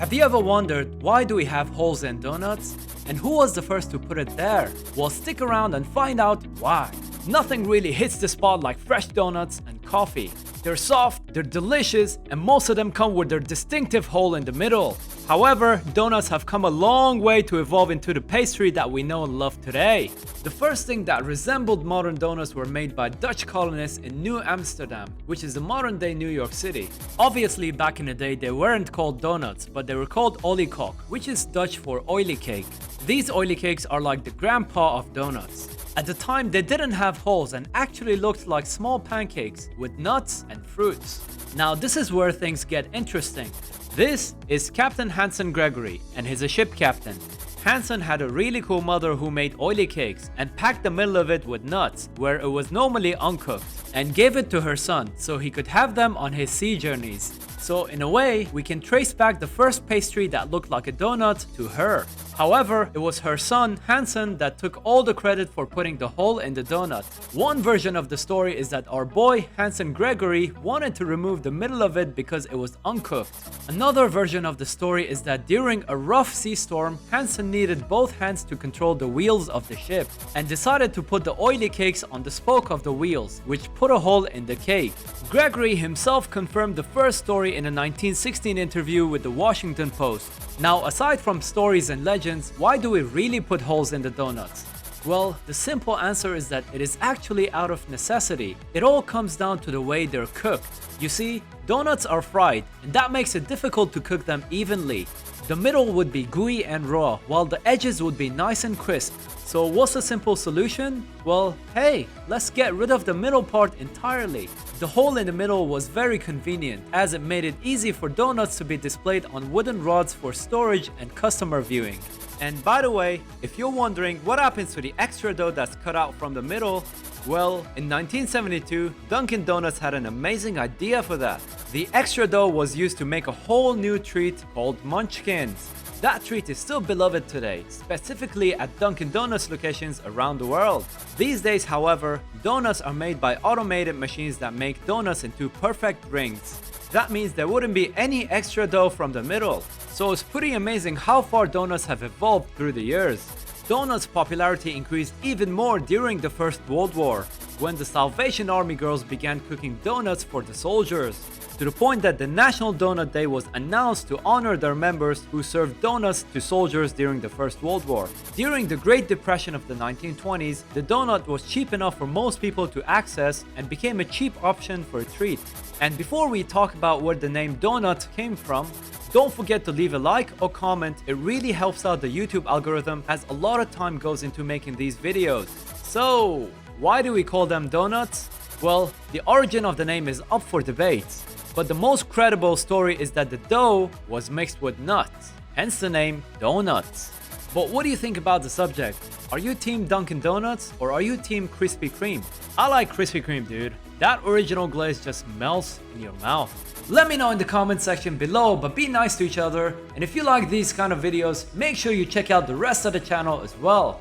Have you ever wondered why do we have holes in donuts? And who was the first to put it there? Well, stick around and find out why. Nothing really hits the spot like fresh donuts and coffee. They're soft, they're delicious, and most of them come with their distinctive hole in the middle. However, donuts have come a long way to evolve into the pastry that we know and love today. The first thing that resembled modern donuts were made by Dutch colonists in New Amsterdam, which is the modern-day New York City. Obviously, back in the day, they weren't called donuts, but they were called olykoek, which is Dutch for oily cake. These oily cakes are like the grandpa of donuts. At the time, they didn't have holes and actually looked like small pancakes with nuts and fruits. Now, this is where things get interesting. This is Captain Hanson Gregory, and he's a ship captain. Hanson had a really cool mother who made oily cakes and packed the middle of it with nuts, where it was normally uncooked, and gave it to her son so he could have them on his sea journeys. So in a way, we can trace back the first pastry that looked like a donut to her. However, it was her son, Hanson, that took all the credit for putting the hole in the donut. One version of the story is that our boy, Hanson Gregory, wanted to remove the middle of it because it was uncooked. Another version of the story is that during a rough sea storm, Hanson needed both hands to control the wheels of the ship, and decided to put the oily cakes on the spoke of the wheels, which put a hole in the cake. Gregory himself confirmed the first story in a 1916 interview with the Washington Post. Now, aside from stories and legends, why do we really put holes in the donuts? Well, the simple answer is that it is actually out of necessity. It all comes down to the way they're cooked. You see, donuts are fried, and that makes it difficult to cook them evenly. The middle would be gooey and raw, while the edges would be nice and crisp. So what's the simple solution? Well, hey, let's get rid of the middle part entirely. The hole in the middle was very convenient, as it made it easy for donuts to be displayed on wooden rods for storage and customer viewing. And by the way, if you're wondering what happens to the extra dough that's cut out from the middle, well, in 1972, Dunkin' Donuts had an amazing idea for that. The extra dough was used to make a whole new treat called Munchkins. That treat is still beloved today, specifically at Dunkin' Donuts locations around the world. These days, however, donuts are made by automated machines that make donuts into perfect rings. That means there wouldn't be any extra dough from the middle. So it's pretty amazing how far donuts have evolved through the years. Donuts' popularity increased even more during the First World War, when the Salvation Army girls began cooking donuts for the soldiers, to the point that the National Donut Day was announced to honor their members who served donuts to soldiers during the First World War. During the Great Depression of the 1920s, the donut was cheap enough for most people to access and became a cheap option for a treat. And before we talk about where the name donut came from, don't forget to leave a like or comment. It really helps out the YouTube algorithm, as a lot of time goes into making these videos. So, why do we call them donuts? Well, the origin of the name is up for debate, but the most credible story is that the dough was mixed with nuts, hence the name Doughnuts. But what do you think about the subject? Are you team Dunkin' Donuts or are you team Krispy Kreme? I like Krispy Kreme, dude. That original glaze just melts in your mouth. Let me know in the comment section below, but be nice to each other. And if you like these kind of videos, make sure you check out the rest of the channel as well.